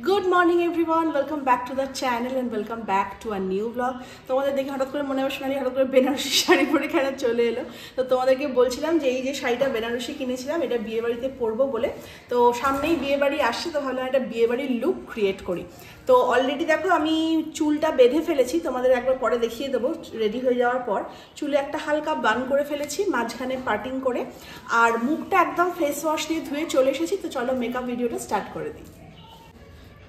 Good morning everyone, welcome back to the channel and welcome back to a new vlog. তোমাদের দেখে হঠাৎ করে মনে হয় সোনালি হঠাৎ করে বেনারসি শাড়ি পরে কেন চলে এলো। তো তোমাদেরকে বলছিলাম যে এই যে শাড়িটা বেনারসি কিনেছিলাম এটা বিয়ে বাড়িতে পরবো বলে। তো সামনেই বিয়ে বাড়ি আসছে, তো ভাবলাম একটা বিয়ে বাড়ির লুক ক্রিয়েট করি। তো অলরেডি দেখো আমি চুলটা বেঁধে ফেলেছি, তোমাদের একবার পরে দেখিয়ে দেবো। রেডি হয়ে যাওয়ার পর চুলে একটা হালকা বান করে ফেলেছি, মাঝখানে পার্টিং করে, আর মুখটা একদম ফেস ওয়াশ দিয়ে ধুয়ে চলে এসেছি। তো চলো মেকআপ ভিডিওটা স্টার্ট করে দিই।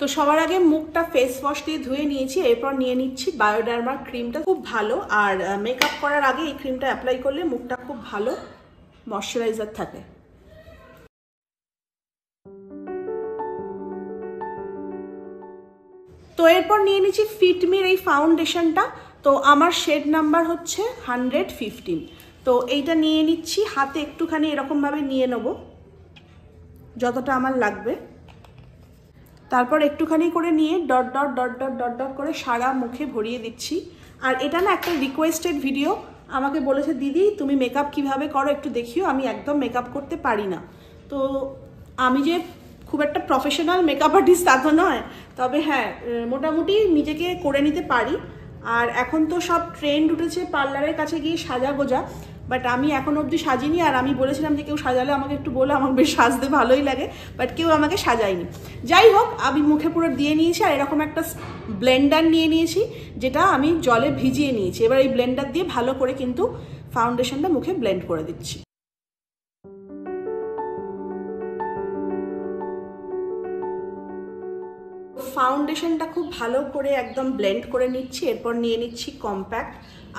তো সবার আগে মুখটা ফেস ওয়াশ দিয়ে ধুয়ে নিয়েছি, এরপর নিয়ে নিচ্ছি বায়োডার্মার ক্রিমটা। খুব ভালো, আর মেকআপ করার আগে এই ক্রিমটা অ্যাপ্লাই করলে মুখটা খুব ভালো ময়শ্চারাইজার থাকে। তো এরপর নিয়ে নিচ্ছি ফিটমির এই ফাউন্ডেশনটা। তো আমার শেড নাম্বার হচ্ছে 115। তো এইটা নিয়ে নিচ্ছি, হাতে একটুখানি এরকমভাবে নিয়ে নেব যতটা আমার লাগবে। তারপর একটুখানি করে নিয়ে dot dot dot dot dot dot করে সারা মুখে ভরিয়ে দিচ্ছি। আর এটা না একটা রিকোয়েস্টেড ভিডিও, আমাকে বলেছে দিদি তুমি মেকআপ কিভাবে করো একটু দেখিও। আমি একদম মেকআপ করতে পারি না, তো আমি যে খুব একটা প্রফেশনাল মেকআপ আর্টিস্ট তা তো নয়, তবে হ্যাঁ মোটামুটি নিজেকে করে নিতে পারি। আর এখন তো সব ট্রেন্ড উঠেছে পার্লারের কাছে গিয়ে সাজা গোজা, বাট আমি এখন অবধি সাজিনি। আর আমি বলেছিলাম যে কেউ সাজালে আমাকে একটু বলে, আমার বেশ সাজতে ভালোই লাগে, বাট কেউ আমাকে সাজায়নি। যাই হোক, আমি মুখে পুরো দিয়ে নিয়েছি, আর এরকম একটা ব্লেন্ডার নিয়ে নিয়েছি যেটা আমি জলে ভিজিয়ে নিয়েছি। এবার এই ব্লেন্ডার দিয়ে ভালো করে কিন্তু ফাউন্ডেশনটা মুখে ব্লেন্ড করে দিচ্ছি। ফাউন্ডেশনটা খুব ভালো করে একদম ব্লেন্ড করে নিচ্ছি। এরপর নিয়ে নিচ্ছি কম্প্যাক্ট,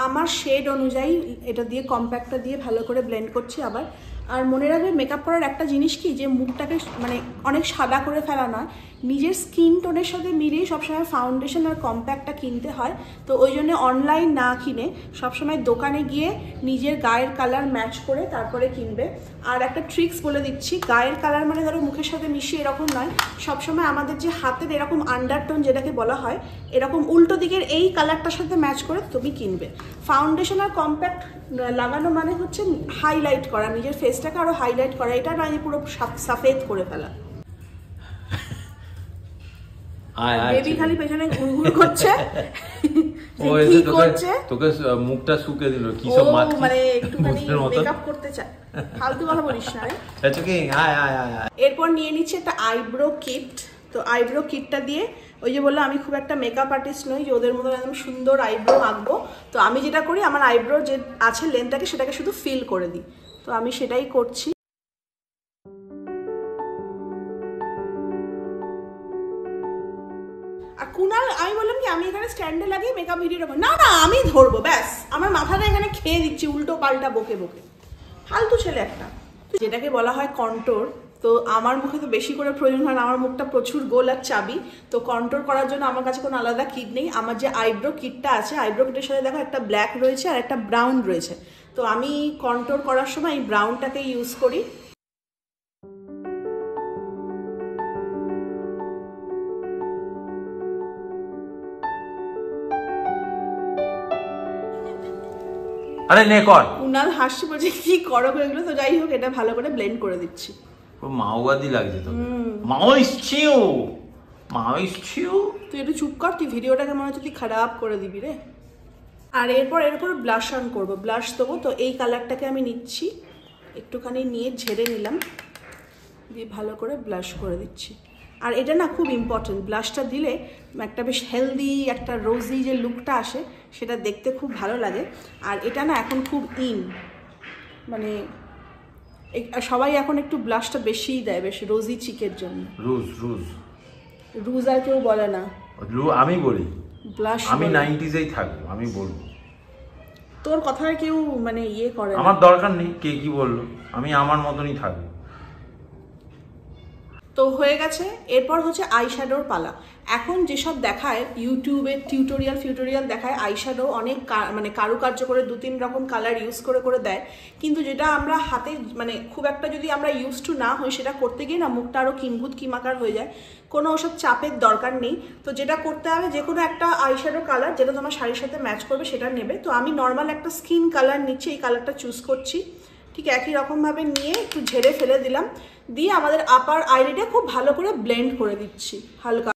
আমার শেড অনুযায়ী এটা দিয়ে কম্প্যাক্টটা দিয়ে ভালো করে ব্লেন্ড করছি আবার। আর মনে রাখবে মেকআপ করার একটা জিনিস কি, যে মুখটাকে মানে অনেক সাদা করে ফেলা নয়, নিজের স্কিন টোনের সাথে মিলিয়ে সবসময় ফাউন্ডেশন আর কম্প্যাক্টটা কিনতে হয়। তো ওই জন্য অনলাইন না কিনে সবসময় দোকানে গিয়ে নিজের গায়ের কালার ম্যাচ করে তারপরে কিনবে। আর একটা ট্রিক্স বলে দিচ্ছি, গায়ের কালার মানে ধরো মুখের সাথে মিশিয়ে এরকম নয়, সবসময় আমাদের যে হাতের এরকম আন্ডারটোন যেটাকে বলা হয়, এরকম উল্টো দিকের এই কালারটার সাথে ম্যাচ করে তুমি কিনবে। ফাউন্ডেশন আর কম্প্যাক্ট লাগানো মানে হচ্ছে হাইলাইট করা, নিজের ফেসটাকে আরো হাইলাইট করা, এটা নয় যে পুরো সাফেদ করে ফেলা। বেবি খালি পেছনে ঘুরঘুর করছে, কি করছে? তোকে মুখটা শুকিয়ে দিল কি সব মাছ, মানে একটুখানি মেকআপ করতে চায়, ফালতু কথা বলিস না। এরপর নিয়ে নিচ্ছে একটা আইব্রো কিট। তো আইব্রো কিটটা দিয়ে, ওই যে বললাম আমি খুব একটা মেকআপ আর্টিস্ট নই যে ওদের মতো একদম সুন্দর আইব্রো আঁকবো। তো আমি যেটা করি, আমার আইব্রো যে আছে লেন্থটাকে সেটাকে শুধু ফিল করে দিই। তো আমি সেটাই করছি। আর কুনাল আমি বললাম কি আমি এখানে স্ট্যান্ডে লাগিয়ে মেকআপ ভিডিও করবো, না না আমি ধরবো, ব্যাস আমার মাথাটা এখানে খেয়ে দিচ্ছি উল্টো পাল্টা বকে বকে, ফালতু ছেলে একটা। যেটাকে বলা হয় কন্ট্রোর, তো আমার মুখে তো বেশি করে প্রয়োজন হয় না, আমার মুখটা প্রচুর গোল আর চাবি। তো কন্ট্রোল করার জন্য আমার কাছে কোনো আলাদা কিট নেই। আমার যে আইব্রো কিটটা আছে, আইব্রো কিটের সাথে দেখো একটা ব্ল্যাক রয়েছে আর একটা ব্রাউন রয়েছে। তো আমি কন্ট্রোল করার সময় এই ব্রাউনটাকে ইউজ করি। আরে নে কর। কুনাল হাসি বলছে কি করো এগুলো। তো যাই হোক, এটা ভালো করে ব্লেন্ড করে দিচ্ছি। মাওবাদী লাগছে তো, তুই একটু চুপ কর, তুই ভিডিওটাকে মনে হচ্ছে তুই খারাপ করে দিবি রে। আর এরপর ব্লাশ অন করবো, ব্লাশ দেবো। তো এই কালারটাকে আমি নিচ্ছি, একটুখানি নিয়ে ঝেড়ে নিলাম, দিয়ে ভালো করে ব্লাশ করে দিচ্ছি। আর এটা না খুব ইম্পর্টেন্ট, ব্লাশটা দিলে একটা বেশ হেলদি একটা রোজি যে লুকটা আসে সেটা দেখতে খুব ভালো লাগে। আর এটা না এখন খুব মানে সবাই এখন একটু ব্লাশটা বেশিই দেয়, বেশ রোজি চিকের জন্য। রুজ আর কেউ বলে না, আমি বলি ব্লাশ। আমি 90s-এই থাকবো, আমি বলবো। তোর কথায় কেউ মানে ইয়ে করে, আমার দরকার নেই কে কি বললো, আমি আমার মতনই থাকবো। তো হয়ে গেছে। এরপর হচ্ছে আইশ্যাডোর পালা। এখন যেসব দেখায় ইউটিউবে টিউটোরিয়াল দেখায় আইশ্যাডো অনেক মানে কারুকার্য করে 2-3 রকম কালার ইউজ করে দেয়, কিন্তু যেটা আমরা হাতে মানে খুব একটা যদি আমরা ইউজ টু না হই, সেটা করতে গিয়ে না মুখটা আরও কিম্ভূত কিমাকার হয়ে যায়। কোনো ওসব চাপের দরকার নেই। তো যেটা করতে হবে, যে কোনো একটা আইশ্যাডো কালার যেটা তোমার শাড়ির সাথে ম্যাচ করবে সেটা নেবে। তো আমি নর্মাল একটা স্কিন কালার নিচ্ছি, এই কালারটা চুজ করছি। ঠিক একই রকমভাবে নিয়ে একটু ঝেড়ে ফেলে দিলাম, দিয়ে আমাদের আপার আইলিডে খুব ভালো করে ব্লেন্ড করে দিচ্ছি হালকা।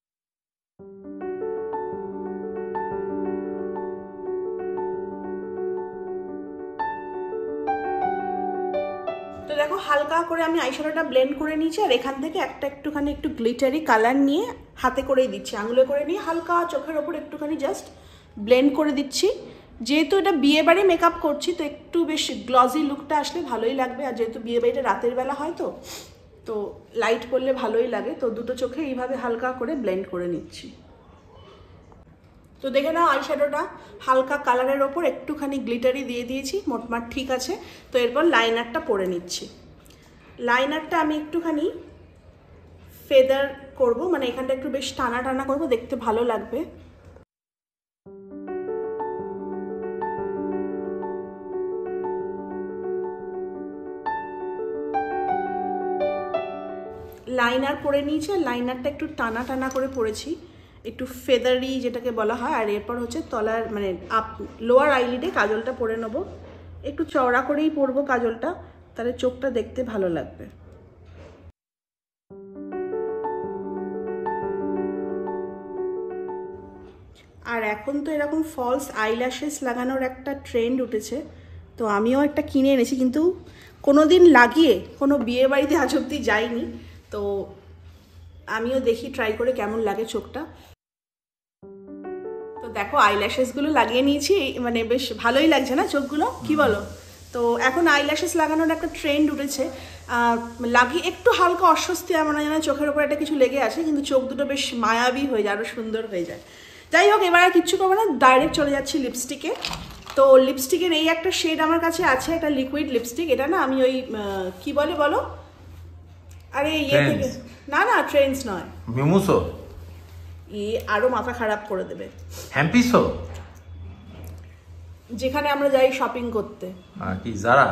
হালকা করে আমি আইশ্যাডোটা ব্লেন্ড করে নিয়েছি, আর এখান থেকে একটুখানি একটু গ্লিটারি কালার নিয়ে হাতে করেই দিচ্ছি, আঙুলে করে নিয়ে হালকা চোখের ওপর একটুখানি জাস্ট ব্লেন্ড করে দিচ্ছি। যেহেতু এটা বিয়ে বাড়ি মেকআপ করছি, তো একটু বেশ গ্লজি লুকটা আসলে ভালোই লাগবে, আর যেহেতু বিয়ে বাড়িটা রাতের বেলা হয় তো লাইট পড়লে ভালোই লাগে। তো দুটো চোখে এইভাবে হালকা করে ব্লেন্ড করে নিচ্ছি। তো দেখে নাও আইশ্যাডোটা হালকা কালারের ওপর একটুখানি গ্লিটারি দিয়ে দিয়েছি, মোটমাট ঠিক আছে। তো এরপর লাইনারটা পরে নিচ্ছি। লাইনারটা আমি একটুখানি ফেদার করব, মানে এখানটা একটু বেশ টানা টানা করবো, দেখতে ভালো লাগবে। লাইনার পরে নিয়েছি, আর লাইনারটা একটু টানা টানা করে পরেছি, একটু ফেদারি যেটাকে বলা হয়। আর এরপর হচ্ছে তলার মানে লোয়ার আইলিডে কাজলটা পরে নেবো, একটু চওড়া করেই পরবো কাজলটা, তাহলে চোখটা দেখতে ভালো লাগবে। আর এখন তো এরকম ফলস আইল্যাশেস লাগানোর একটা ট্রেন্ড উঠেছে, তো আমিও একটা কিনে এনেছি, কিন্তু কোনো দিন লাগিয়ে কোনো বিয়ে বাড়িতে আজ অব্দি যাইনি, তো আমিও দেখি ট্রাই করে কেমন লাগে চোখটা। তো দেখো আইল্যাশেসগুলো লাগিয়ে নিয়েছি, মানে বেশ ভালোই লাগছে না চোখগুলো, কি বলো? তো এখন আইল্যাশেস লাগানোর একটা ট্রেন্ড উঠেছে, লাগিয়ে একটু হালকা অস্বস্তি আমার যেন চোখের ওপর একটা কিছু লেগে আছে, কিন্তু চোখ দুটো বেশ মায়াবী হয়ে যায়, আরও সুন্দর হয়ে যায়। যাই হোক, এবার আর কিচ্ছু করবো না, ডাইরেক্ট চলে যাচ্ছি লিপস্টিকে। তো লিপস্টিকের এই একটা শেড আমার কাছে আছে, একটা লিকুইড লিপস্টিক। এটা না আমি ওই কি বলে বলো, আরে ইয়ে থেকে, না ট্রেন্ডস নয়, মিমুসো, আরো মাথা খারাপ করে দেবে, হ্যাম্পিসো, যেখানে আমরা যাই শপিং করতে। কি জারা?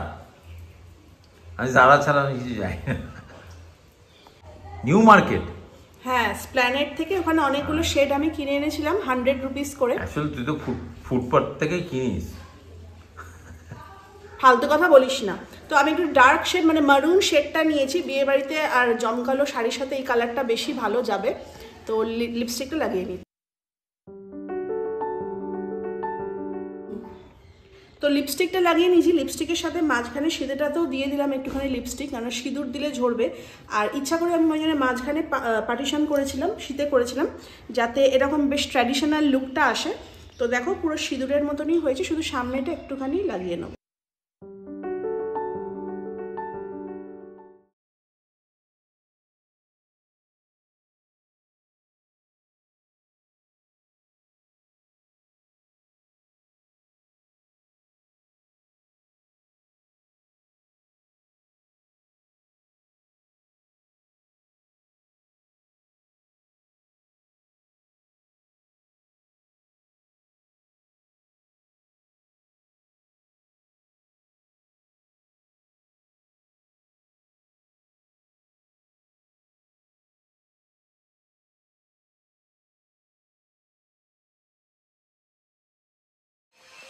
আমি জারা ছাড়া আমি কিছু যাই না। নিউ মার্কেট, হ্যাঁ, স্প্ল্যানেড থেকে ওখানে অনেকগুলো শেড আমি কিনে এনেছিলাম 100 রুপিস করে। আসলে তুই তো ফুটপাথ থেকে কিনিস, ফালতু কথা বলিস না। তো আমি একটু ডার্ক শেড মানে মারুন শেডটা নিয়েছি, বিয়ে বাড়িতে আর জমকালো শাড়ির সাথে এই কালারটা বেশি ভালো যাবে। তো লিপস্টিকটা লাগিয়ে নিই। তো লিপস্টিকটা লাগিয়ে নিয়েছি, লিপস্টিকের সাথে মাঝখানে সিঁদুরটাতেও দিয়ে দিলাম একটুখানি লিপস্টিক, কারণ সিঁদুর দিলে ঝরবে। আর ইচ্ছা করে আমি ওই জন্য মাঝখানে পার্টিশন করেছিলাম, শীতে করেছিলাম, যাতে এরকম বেশ ট্র্যাডিশনাল লুকটা আসে। তো দেখো পুরো সিঁদুরের মতনই হয়েছে, শুধু সামনেটা একটুখানি লাগিয়ে নেব।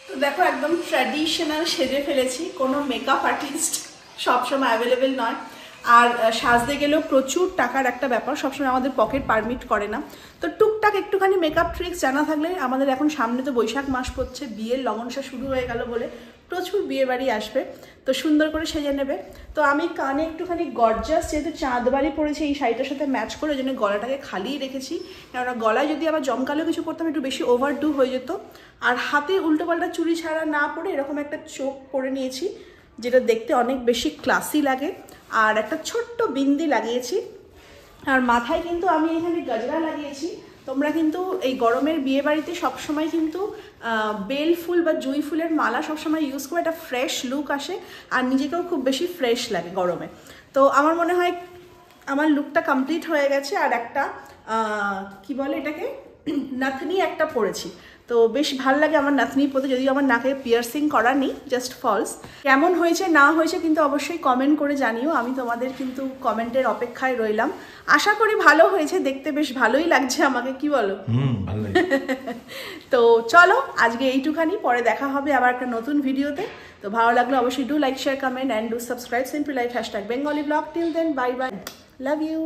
তো দেখো একদম ট্র্যাডিশনাল সেজে ফেলেছি, কোনো মেকআপ আর্টিস্ট সবসময় অ্যাভেলেবেল নয়, আর সাজতে গেলেও প্রচুর টাকার একটা ব্যাপার, সবসময় আমাদের পকেট পারমিট করে না। তো টুকটাক একটুখানি মেকআপ ট্রিক্স জানা থাকলে, আমাদের এখন সামনে তো বৈশাখ মাস পড়ছে, বিয়ের লগনসা শুরু হয়ে গেল বলে প্রচুর বিয়ে বাড়ি আসবে, তো সুন্দর করে সেজে নেবে। তো আমি কানে একটুখানি গর্জাস, যেহেতু চাঁদবাড়ি পড়েছে এই শাড়িটার সাথে ম্যাচ করে, ওই জন্য গলাটাকে খালিই রেখেছি, কেননা গলায় যদি আবার জমকালো কিছু করতাম একটু বেশি ওভারডু হয়ে যেত। আর হাতে উল্টোপাল্টা চুড়ি ছাড়া না পরে এরকম একটা চোখ পরে নিয়েছি, যেটা দেখতে অনেক বেশি ক্লাসি লাগে। আর একটা ছোট্ট বিন্দি লাগিয়েছি, আর মাথায় কিন্তু আমি এখানে গজরা লাগিয়েছি। তোমরা কিন্তু এই গরমের বিয়ে বাড়িতে সবসময় কিন্তু বেল ফুল বা জুঁই ফুলের মালা সবসময় ইউজ করে, একটা ফ্রেশ লুক আসে আর নিজেকেও খুব বেশি ফ্রেশ লাগে গরমে। তো আমার মনে হয় আমার লুকটা কমপ্লিট হয়ে গেছে। আর একটা কি বলে এটাকে, নাথনি একটা পরেছি, তো বেশ ভালো লাগে আমার নাথনি পরতে, যদিও আমার নাকে পিয়ার্সিং করা নেই, জাস্ট ফলস। কেমন হয়েছে না হয়েছে কিন্তু অবশ্যই কমেন্ট করে জানিও, আমি তোমাদের কিন্তু কমেন্টের অপেক্ষায় রইলাম। আশা করি ভালো হয়েছে, দেখতে বেশ ভালোই লাগছে আমাকে, কি বলো? ভালো। তো চলো আজকে এইটুখানি, পরে দেখা হবে আবার একটা নতুন ভিডিওতে। তো ভালো লাগলে অবশ্যই do like, share, comment and do subscribe simply life #bengali vlog। Till then bye bye, love you.